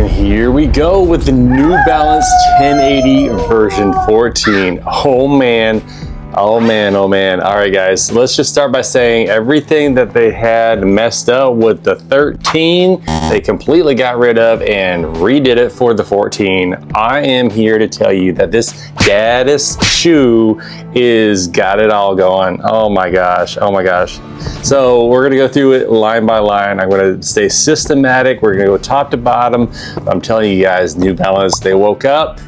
And here we go with the New Balance 1080 version 14. Oh man, oh man, oh man. All right guys, let's just start by saying everything that they had messed up with the 13, they completely got rid of and redid it for the 14. I am here to tell you that this gaddis shoe is got it all going. Oh my gosh, oh my gosh. So we're gonna go through it line by line. I'm gonna stay systematic. We're gonna go top to bottom. I'm telling you guys, New Balance, they woke up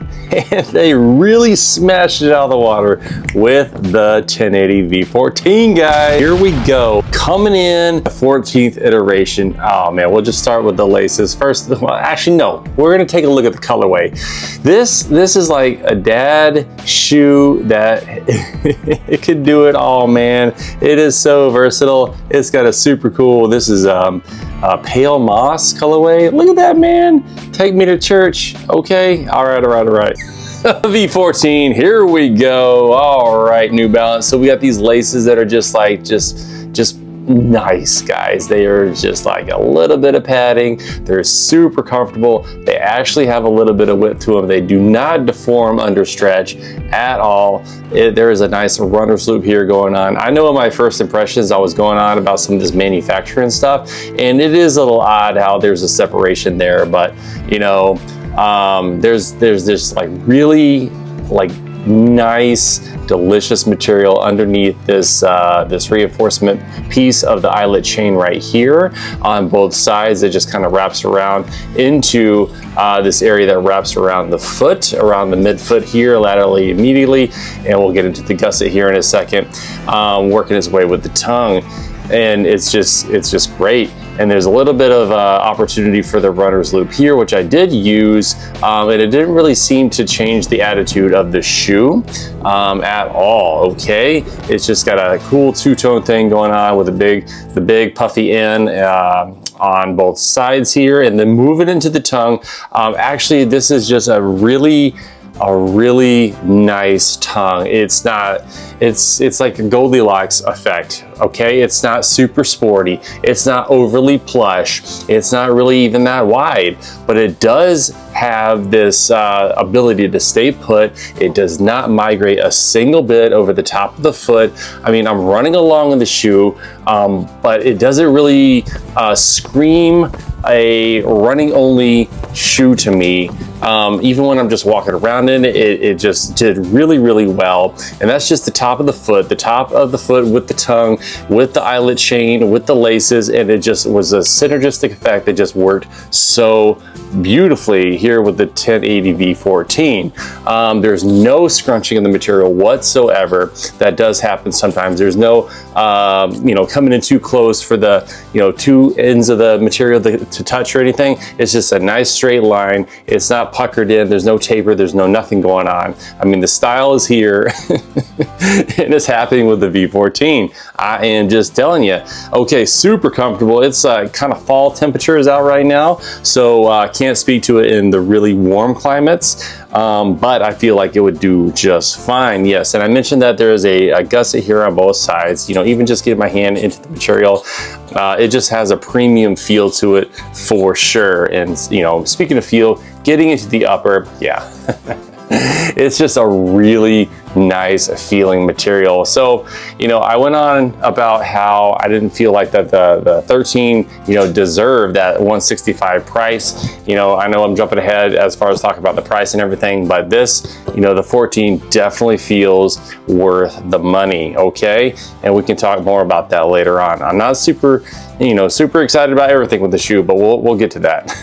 and they really smashed it out of the water with the 1080 V14, guys. Here we go. Coming in the 14th iteration. Oh man, we'll just start with the laces. First, well, actually no, we're gonna take a look at the colorway. This is like a dad shoe that it could do it all, man. It is so versatile. It's got a super cool, this is a pale moss colorway. Look at that, man. Take me to church. Okay, all right. V14, here we go. All right, New Balance. So we got these laces that are just like, just nice, guys. They are just like a little bit of padding. They're super comfortable. They actually have a little bit of width to them. They do not deform under stretch at all. There is a nice runner's loop here going on. I know in my first impressions I was going on about some of this manufacturing stuff, and it is a little odd how there's a separation there, but you know, there's this like really like nice, delicious material underneath this this reinforcement piece of the eyelet chain right here on both sides. It just kind of wraps around into this area that wraps around the foot, around the midfoot here, laterally immediately, and we'll get into the gusset here in a second, working its way with the tongue, and it's just great. And there's a little bit of opportunity for the runner's loop here, which I did use, and it didn't really seem to change the attitude of the shoe at all, okay? It's just got a cool two-tone thing going on with the big puffy end on both sides here, and then moving into the tongue. Actually, this is just a really nice tongue. It's like a Goldilocks effect, okay? It's not super sporty. It's not overly plush. It's not really even that wide, but it does have this ability to stay put. It does not migrate a single bit over the top of the foot. I mean, I'm running along in the shoe, but it doesn't really scream a running only shoe to me. Even when I'm just walking around in it, it just did really well. And that's just the top of the foot with the tongue, with the eyelet chain, with the laces, and it just was a synergistic effect that just worked so beautifully here with the 1080 V14. There's no scrunching in the material whatsoever. That does happen sometimes. There's no you know, coming in too close for the, you know, two ends of the material to touch or anything. It's just a nice straight line. It's not puckered in. There's no taper. There's no nothing going on. I mean, the style is here and it's happening with the V14. I am just telling you. Okay, super comfortable. It's kind of fall temperatures out right now, so can't speak to it in the really warm climates, but I feel like it would do just fine. Yes, and I mentioned that there is a gusset here on both sides. You know, even just getting my hand into the material, it just has a premium feel to it for sure. And you know, speaking of feel, getting into the upper, yeah. It's just a really nice feeling material. So, you know, I went on about how I didn't feel like that the 13, you know, deserved that $165 price. You know, I know I'm jumping ahead as far as talking about the price and everything, but this, you know, the 14 definitely feels worth the money, okay? And we can talk more about that later on. I'm not super excited about everything with the shoe, but we'll get to that.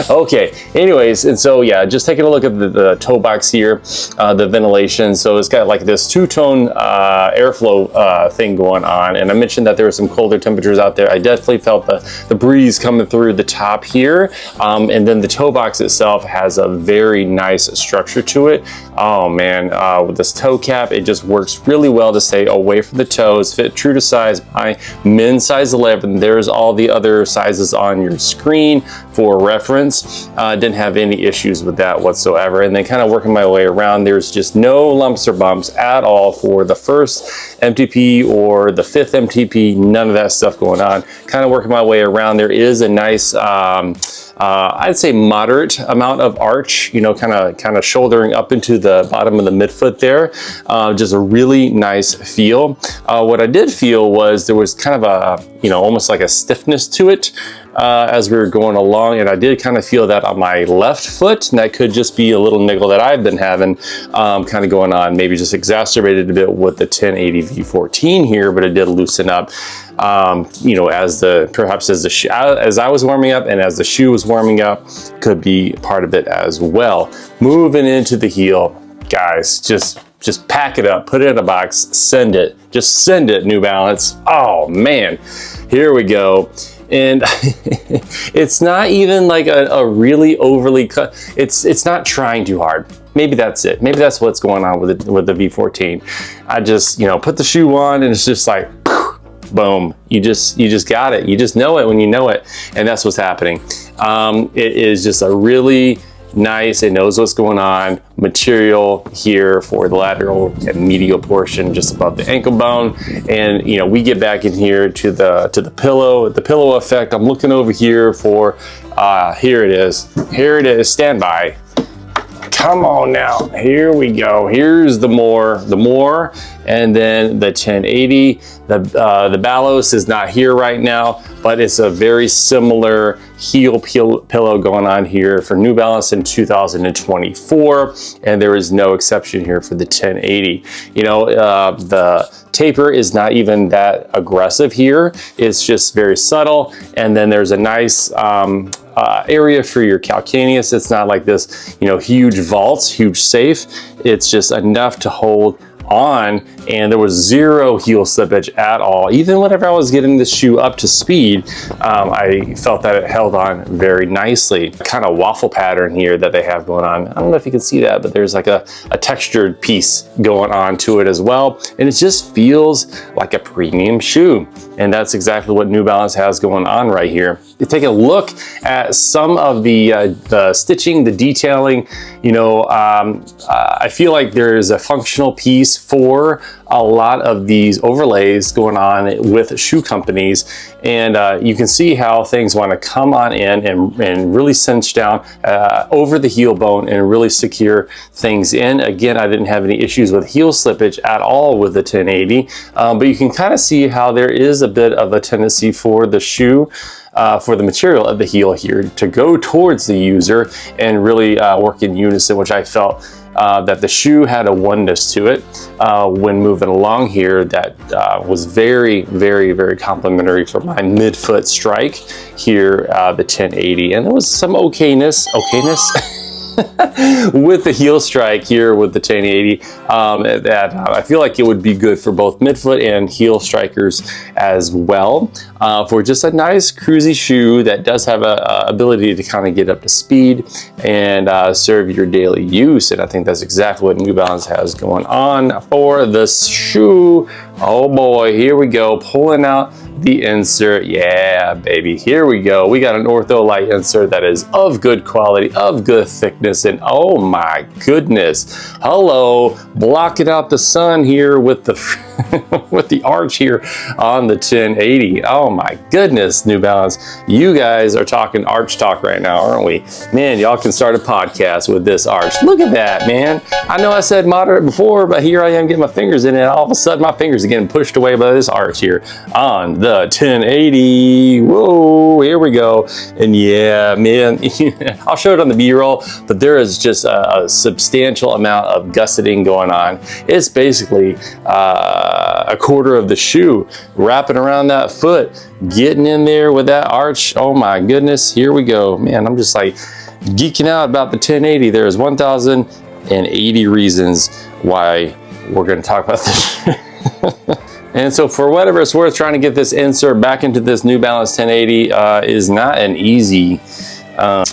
Okay, anyways, and so yeah, just taking a look at the toe box here, the ventilation. So it's got like this two-tone airflow thing going on, and I mentioned that there were some colder temperatures out there. I definitely felt the breeze coming through the top here, and then the toe box itself has a very nice structure to it. Oh man, with this toe cap, it just works really well to stay away from the toes, fit true to size. My men's size 11. There's all the other sizes on your screen for reference. Didn't have any issues with that whatsoever. And then kind of working my way around, there's just no lumps or bumps at all for the first MTP or the fifth MTP, none of that stuff going on. Kind of working my way around. There is a nice, I'd say moderate amount of arch, you know, kind of shouldering up into the bottom of the midfoot there. Just a really nice feel. What I did feel was there was kind of a, you know, almost like a stiffness to it as we were going along, and I did kind of feel that on my left foot, and that could just be a little niggle that I've been having kind of going on, maybe just exacerbated a bit with the 1080 V14 here, but it did loosen up. You know, as I was warming up and as the shoe was warming up, could be part of it as well. Moving into the heel, guys, just pack it up, put it in a box, send it, just send it, New Balance. Oh man, here we go. And it's not even like a really overly cut, it's not trying too hard. Maybe that's it. Maybe that's what's going on with the V14. I just, you know, put the shoe on and it's just like, boom, you just got it. You just know it when you know it. And that's what's happening. It is just a really nice, it knows what's going on material here for the lateral and medial portion just above the ankle bone. And you know, we get back in here to the pillow effect. I'm looking over here for here it is, stand by. Come on now, here we go. Here's the more, and then the 1080. The Balos is not here right now, but it's a very similar heel pillow going on here for New Balance in 2024, and there is no exception here for the 1080. You know, the taper is not even that aggressive here. It's just very subtle, and then there's a nice area for your calcaneus. It's not like this, you know, huge vaults, huge safe. It's just enough to hold on, and there was zero heel slippage at all. Even whenever I was getting the shoe up to speed, I felt that it held on very nicely. Kind of waffle pattern here that they have going on. I don't know if you can see that, but there's like a textured piece going on to it as well. And it just feels like a premium shoe. And that's exactly what New Balance has going on right here. You take a look at some of the stitching, the detailing, you know, I feel like there's a functional piece for a lot of these overlays going on with shoe companies, and you can see how things want to come on in and really cinch down over the heel bone and really secure things in. Again, I didn't have any issues with heel slippage at all with the 1080, but you can kind of see how there is a bit of a tendency for the shoe, for the material of the heel here to go towards the user and really work in unison, which I felt that the shoe had a oneness to it when moving along here that was very, very, very complimentary for my midfoot strike here, the 1080. And there was some okayness with the heel strike here with the 1080 that I feel like it would be good for both midfoot and heel strikers as well, for just a nice cruisy shoe that does have a ability to kind of get up to speed and serve your daily use. And I think that's exactly what New Balance has going on for this shoe. Oh boy, here we go, pulling out the insert. Yeah, baby, here we go. We got an Ortholite insert that is of good quality, of good thickness, and oh my goodness, hello, blocking out the sun here with the with the arch here on the 1080. Oh my goodness, New Balance, you guys are talking arch talk right now, aren't we? Man, y'all can start a podcast with this arch. Look at that, man. I know I said moderate before, but here I am getting my fingers in it, and all of a sudden my fingers are getting pushed away by this arch here on the 1080. Whoa, here we go. And yeah, man, I'll show it on the B-roll, but there is just a substantial amount of gusseting going on. It's basically a quarter of the shoe wrapping around that foot, getting in there with that arch. Oh my goodness, here we go. Man, I'm just like geeking out about the 1080. There's 1,080 reasons why we're going to talk about this. And so for whatever it's worth, trying to get this insert back into this New Balance 1080 is not an easy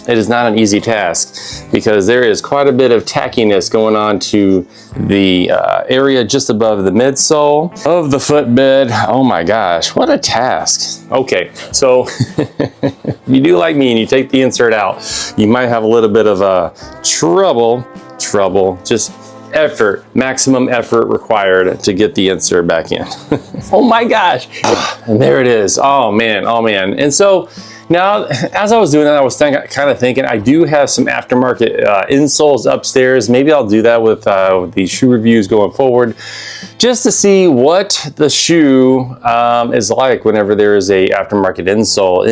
It is not an easy task because there is quite a bit of tackiness going on to the area just above the midsole of the footbed. Oh my gosh, what a task. Okay, so if you do like me and you take the insert out, you might have a little bit of trouble, just effort, maximum effort required to get the insert back in. Oh my gosh, and there it is. Oh man, oh man. And so now, as I was doing that, I was kind of thinking, I do have some aftermarket insoles upstairs. Maybe I'll do that with these shoe reviews going forward, just to see what the shoe is like whenever there is a aftermarket insole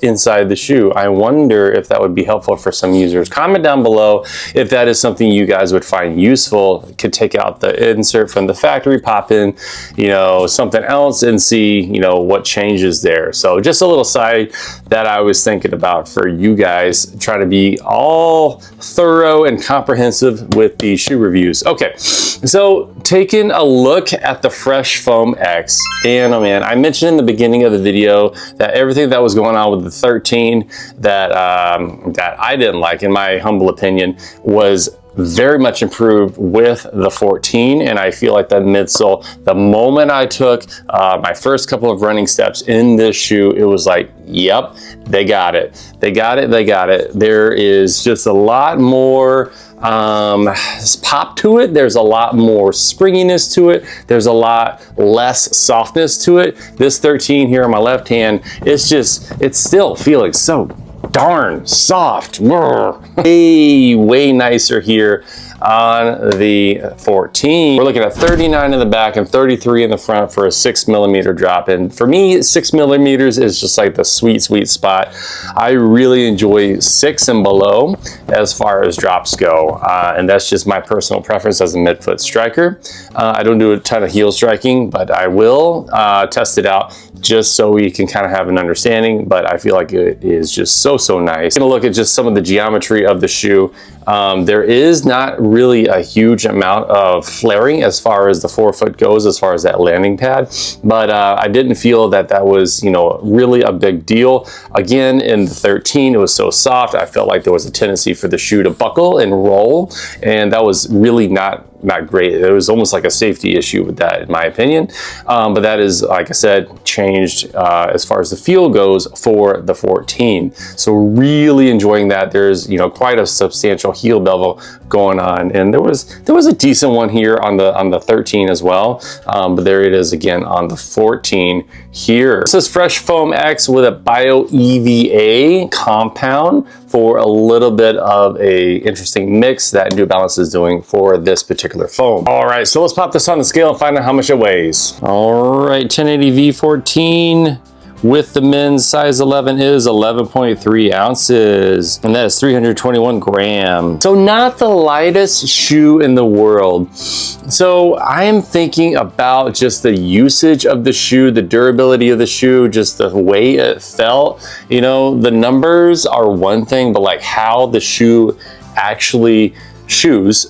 inside the shoe. I wonder if that would be helpful for some users. Comment down below if that is something you guys would find useful. Could take out the insert from the factory, pop in, you know, something else and see, you know, what changes there. So just a little side that I was thinking about for you guys, trying to be all thorough and comprehensive with the shoe reviews. Okay, so taking a look at the Fresh Foam X, and oh man, I mentioned in the beginning of the video that everything that was going on with the 13 that that I didn't like, in my humble opinion, was very much improved with the 14, and I feel like that midsole, the moment I took my first couple of running steps in this shoe, it was like, yep, they got it. They got it, they got it. There is just a lot more pop to it. There's a lot more springiness to it. There's a lot less softness to it. This 13 here on my left hand, it's still feeling so darn soft. Way nicer here on the 14. We're looking at 39 in the back and 33 in the front for a 6mm drop. And for me, 6mm is just like the sweet spot. I really enjoy 6 and below as far as drops go. And that's just my personal preference as a midfoot striker. I don't do a ton of heel striking, but I will test it out just so we can kind of have an understanding, but I feel like it is just so nice. Gonna look at just some of the geometry of the shoe. There is not really a huge amount of flaring as far as the forefoot goes, as far as that landing pad, but I didn't feel that that was, you know, really a big deal. Again, in the 13, it was so soft, I felt like there was a tendency for the shoe to buckle and roll, and that was really not great. It was almost like a safety issue with that, in my opinion. But that is, like I said, changed as far as the feel goes for the 14. So really enjoying that. There's, you know, quite a substantial heel bevel going on, and there was a decent one here on the 13 as well. But there it is again on the 14 here. This is Fresh Foam X with a Bio EVA compound for a little bit of a interesting mix that New Balance is doing for this particular foam. All right, so let's pop this on the scale and find out how much it weighs. All right, 1080 V14 with the men's size 11 is 11.3 ounces, and that is 321 grams. So not the lightest shoe in the world. So I am thinking about just the usage of the shoe, the durability of the shoe, just the way it felt. You know, the numbers are one thing, but like how the shoe actually shoes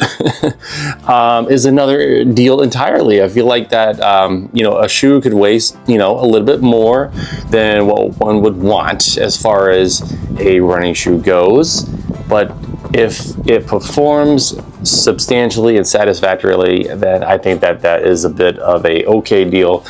is another deal entirely. I feel like that, you know, a shoe could weigh, you know, a little bit more than what one would want as far as a running shoe goes. But if it performs substantially and satisfactorily, then I think that that is a bit of a okay deal,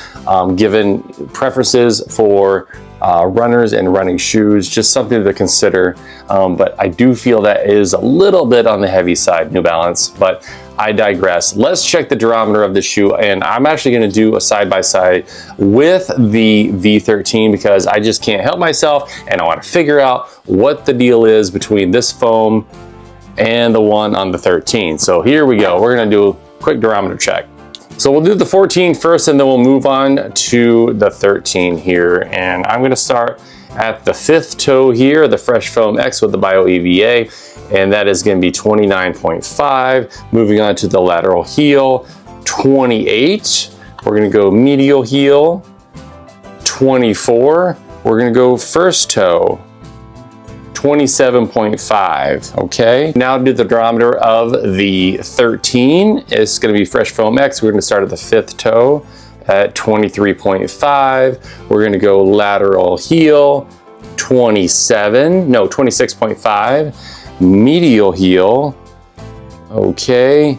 given preferences for runners and running shoes. Just something to consider. But I do feel that is a little bit on the heavy side, New Balance, but I digress. Let's check the durometer of the shoe, and I'm actually going to do a side-by-side with the V13 because I just can't help myself, and I want to figure out what the deal is between this foam and the one on the 13. So here we go. We're going to do a quick durometer check. So we'll do the 14 first, and then we'll move on to the 13 here. And I'm going to start at the 5th toe here, the Fresh Foam X with the Bio EVA, and that is going to be 29.5. Moving on to the lateral heel, 28. We're going to go medial heel, 24. We're going to go first toe, 27.5. Okay, now do the durometer of the 13. It's going to be Fresh Foam X. We're going to start at the 5th toe at 23.5. We're going to go lateral heel, 27, no, 26.5. Medial heel, okay,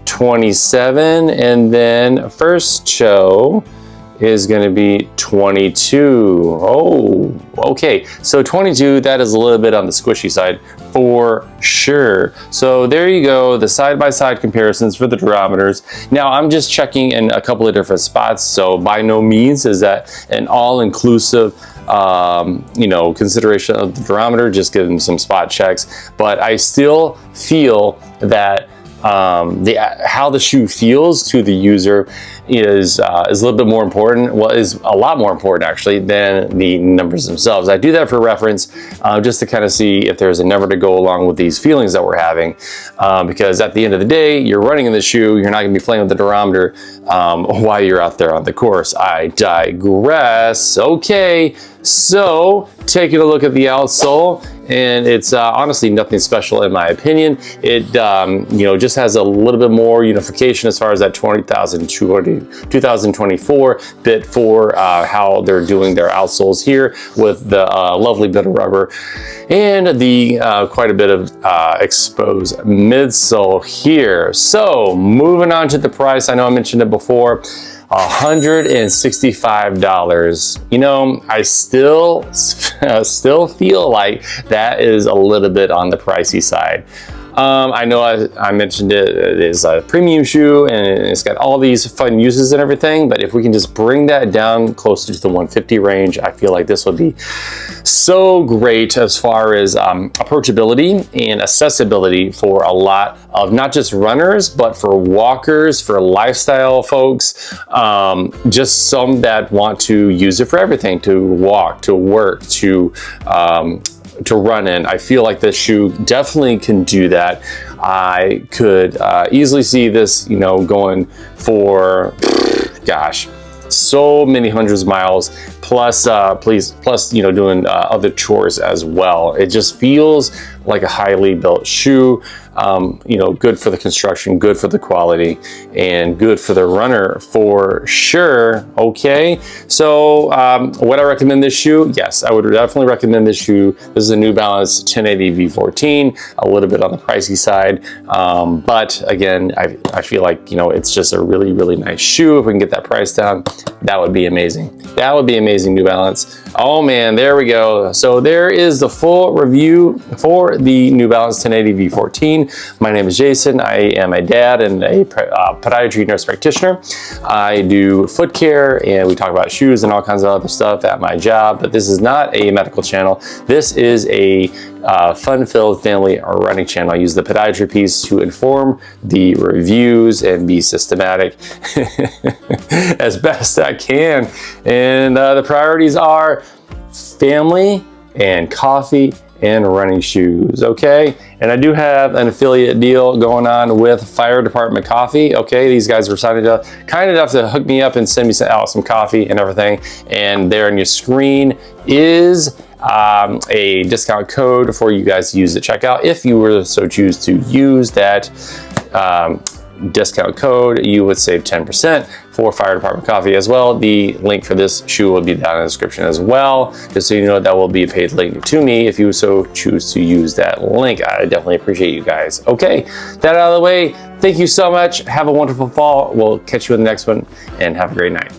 27, and then first toe is going to be 22. Oh, okay. So 22, that is a little bit on the squishy side for sure. So there you go, the side-by-side comparisons for the durometers. Now I'm just checking in a couple of different spots, so by no means is that an all-inclusive you know, consideration of the durometer, just give them some spot checks. But I still feel that how the shoe feels to the user is a little bit more important, well, is a lot more important actually than the numbers themselves. I do that for reference, just to kind of see if there's a number to go along with these feelings that we're having, because at the end of the day, you're running in the shoe, you're not going to be playing with the durometer while you're out there on the course. I digress. Okay, so taking a look at the outsole, and it's honestly nothing special in my opinion. It you know, just has a little bit more unification as far as that 2024 bit for how they're doing their outsoles here, with the lovely bit of rubber and the quite a bit of exposed midsole here. So moving on to the price, I know I mentioned it before, $165. You know, I still feel like that is a little bit on the pricey side. I know I mentioned it is a premium shoe and it's got all these fun uses and everything, but if we can just bring that down closer to the 150 range, I feel like this would be so great as far as approachability and accessibility for a lot of not just runners, but for walkers, for lifestyle folks, just some that want to use it for everything, to walk, to work, to run in. I feel like this shoe definitely can do that. I could easily see this, you know, going for, gosh, so many hundreds of miles, plus you know, doing other chores as well. It just feels like a highly built shoe. You know, good for the construction, good for the quality, and good for the runner for sure. Okay, so would I recommend this shoe? Yes, I would definitely recommend this shoe. This is a New Balance 1080 V14, a little bit on the pricey side, but again, I feel like, you know, it's just a really, really nice shoe. If we can get that price down, that would be amazing. That would be amazing, New Balance. Oh man, there we go. So there is the full review for the New Balance 1080 V14. My name is Jason. I am a dad and a podiatry nurse practitioner. I do foot care and we talk about shoes and all kinds of other stuff at my job, but this is not a medical channel. This is a fun-filled family running channel. I use the podiatry piece to inform the reviews and be systematic as best I can. And the priorities are family and coffee and running shoes, okay? And I do have an affiliate deal going on with Fire Department Coffee, okay? These guys were kind enough to hook me up and send me out some coffee and everything. And there on your screen is a discount code for you guys to use at checkout. If you were so choose to use that discount code, you would save 10% for Fire Department Coffee as well. The link for this shoe will be down in the description as well, just so you know that will be a paid link to me if you so choose to use that link. I definitely appreciate you guys. Okay, that out of the way, thank you so much. Have a wonderful fall. We'll catch you in the next one and have a great night.